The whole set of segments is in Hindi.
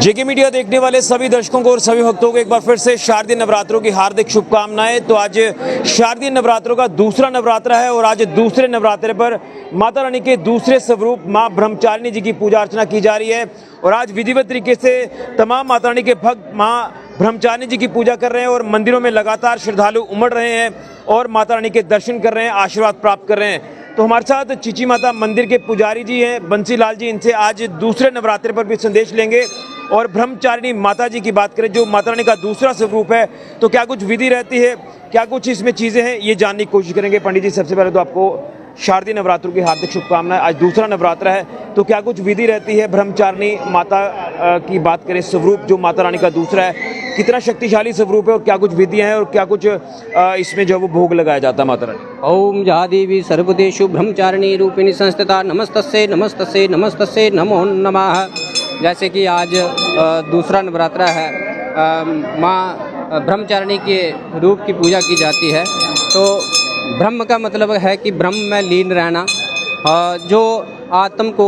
जेके मीडिया देखने वाले सभी दर्शकों को और सभी भक्तों को एक बार फिर से शारदीय नवरात्रों की हार्दिक शुभकामनाएं। तो आज शारदीय नवरात्रों का दूसरा नवरात्र है और आज दूसरे नवरात्रे पर माता रानी के दूसरे स्वरूप मां ब्रह्मचारिणी जी की पूजा अर्चना की जा रही है। और आज विधिवत तरीके से तमाम माता रानी के भक्त मां ब्रह्मचारिणी जी की पूजा कर रहे हैं और मंदिरों में लगातार श्रद्धालु उमड़ रहे हैं और माता रानी के दर्शन कर रहे हैं, आशीर्वाद प्राप्त कर रहे हैं। तो हमारे साथ चीची माता मंदिर के पुजारी जी हैं बंसी लाल जी, इनसे आज दूसरे नवरात्रे पर भी संदेश लेंगे। और ब्रह्मचारिणी माता जी की बात करें जो माता रानी का दूसरा स्वरूप है, तो क्या कुछ विधि रहती है, क्या कुछ इसमें चीज़ें हैं, ये जानने की कोशिश करेंगे। पंडित जी, सबसे पहले तो आपको शारदीय नवरात्रों की हार्दिक शुभकामनाएं। आज दूसरा नवरात्र है, तो क्या कुछ विधि रहती है ब्रह्मचारिणी माता की बात करें, स्वरूप जो माता रानी का दूसरा है, कितना शक्तिशाली स्वरूप है और क्या कुछ विधियां हैं और क्या कुछ इसमें जो वो भोग लगाया जाता है माता रानी? ओम जहादेवी सर्वदेशु ब्रह्मचारिणी रूपिणी संस्थिता नमस्तस्यै नमस्तस्यै नमस्तस्यै नमो नमः। जैसे कि आज दूसरा नवरात्र है, माँ ब्रह्मचारिणी के रूप की पूजा की जाती है। तो ब्रह्म का मतलब है कि ब्रह्म में लीन रहना, जो आत्म को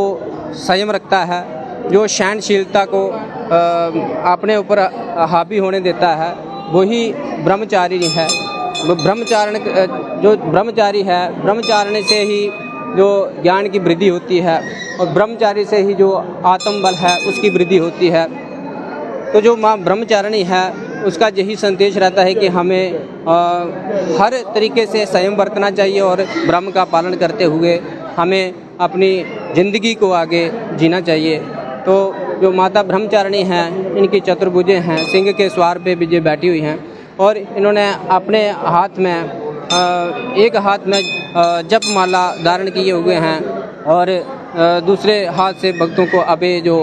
संयम रखता है, जो सहनशीलता को अपने ऊपर हावी होने देता है, वही ब्रह्मचारिणी है। ब्रह्मचारण जो ब्रह्मचारी है, ब्रह्मचारिणी से ही जो ज्ञान की वृद्धि होती है और ब्रह्मचारी से ही जो आत्म बल है उसकी वृद्धि होती है। तो जो माँ ब्रह्मचारिणी है उसका यही संदेश रहता है कि हमें हर तरीके से संयम बरतना चाहिए और ब्रह्म का पालन करते हुए हमें अपनी ज़िंदगी को आगे जीना चाहिए। तो जो माता ब्रह्मचारिणी हैं, इनकी चतुर्भुजें हैं, सिंह के स्वार पे विजय बैठी हुई हैं और इन्होंने अपने हाथ में एक हाथ में जप माला धारण किए हुए हैं और दूसरे हाथ से भक्तों को अभय जो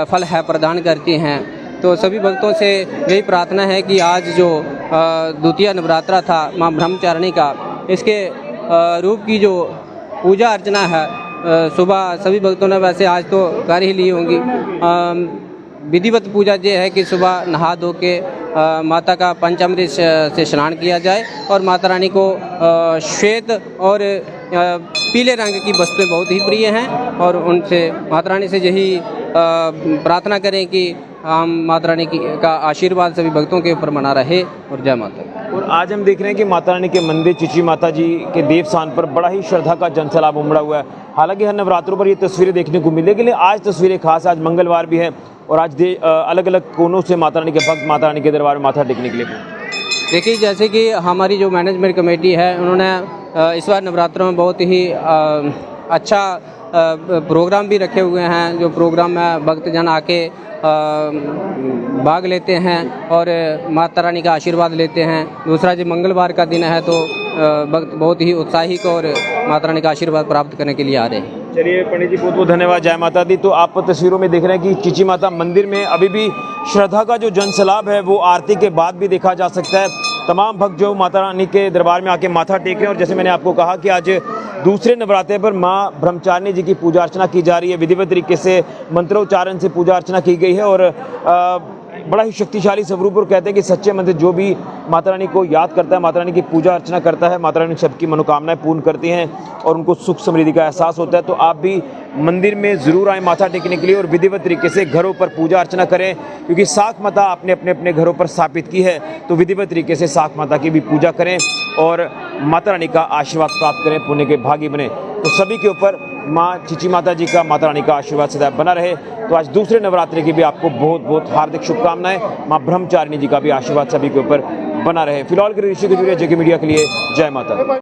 फल है प्रदान करती हैं। तो सभी भक्तों से यही प्रार्थना है कि आज जो द्वितीय नवरात्रा था माँ ब्रह्मचारिणी का, इसके रूप की जो पूजा अर्चना है, सुबह सभी भक्तों ने वैसे आज तो कर ही ली होंगी। विधिवत पूजा ये है कि सुबह नहा धो के माता का पंचामृत से स्नान किया जाए और माता रानी को श्वेत और पीले रंग की वस्तुएं बहुत ही प्रिय हैं और उनसे माता रानी से यही प्रार्थना करें कि हम माता रानी का आशीर्वाद सभी भक्तों के ऊपर बना रहे। और जय माता। और आज हम देख रहे हैं कि माता रानी के मंदिर चीची माता जी के देव स्थान पर बड़ा ही श्रद्धा का जनसैलाब उमड़ा हुआ है। हालांकि हर नवरात्रों पर ये तस्वीरें देखने को मिलेगी, लेकिन आज तस्वीरें खास, आज मंगलवार भी है और आज अलग अलग कोनों से माता रानी के भक्त माता रानी के दरबार में माथा टेकने के लिए। देखिए, जैसे कि हमारी जो मैनेजमेंट कमेटी है, उन्होंने इस बार नवरात्रों में बहुत ही अच्छा प्रोग्राम भी रखे हुए हैं। जो प्रोग्राम में भक्तजन आके भाग लेते हैं और माता रानी का आशीर्वाद लेते हैं। दूसरा जो मंगलवार का दिन है, तो भक्त बहुत ही उत्साहित और माता रानी का आशीर्वाद प्राप्त करने के लिए आ रहे हैं। चलिए पंडित जी, बहुत बहुत धन्यवाद। जय माता दी। तो आप तस्वीरों में देख रहे हैं कि चीची माता मंदिर में अभी भी श्रद्धा का जो जनसैलाब है वो आरती के बाद भी देखा जा सकता है। तमाम भक्त जो माता रानी के दरबार में आके माथा टेक रहे हैं और जैसे मैंने आपको कहा कि आज दूसरे नवरात्रे पर माँ ब्रह्मचारिणी जी की पूजा अर्चना की जा रही है। विधिवत तरीके से मंत्रोच्चारण से पूजा अर्चना की गई है और बड़ा ही शक्तिशाली स्वरूप। और कहते हैं कि सच्चे मंदिर जो भी माता रानी को याद करता है, माता रानी की पूजा अर्चना करता है, माता रानी सबकी मनोकामनाएं पूर्ण करती हैं और उनको सुख समृद्धि का एहसास होता है। तो आप भी मंदिर में ज़रूर आए माथा टेकने के लिए और विधिवत तरीके से घरों पर पूजा अर्चना करें, क्योंकि साख माता आपने अपने घरों पर स्थापित की है। तो विधिवत तरीके से साख माता की भी पूजा करें और माता रानी का आशीर्वाद प्राप्त करें, पुण्य के भागी बने। तो सभी के ऊपर माँ चीची माता जी का, माता रानी का आशीर्वाद सदैव बना रहे। तो आज दूसरे नवरात्रि की भी आपको बहुत बहुत हार्दिक शुभकामनाएं। माँ ब्रह्मचारिणी जी का भी आशीर्वाद सभी के ऊपर बना रहे। फिलहाल के ऋषि के जुड़े जेके मीडिया के लिए जय माता।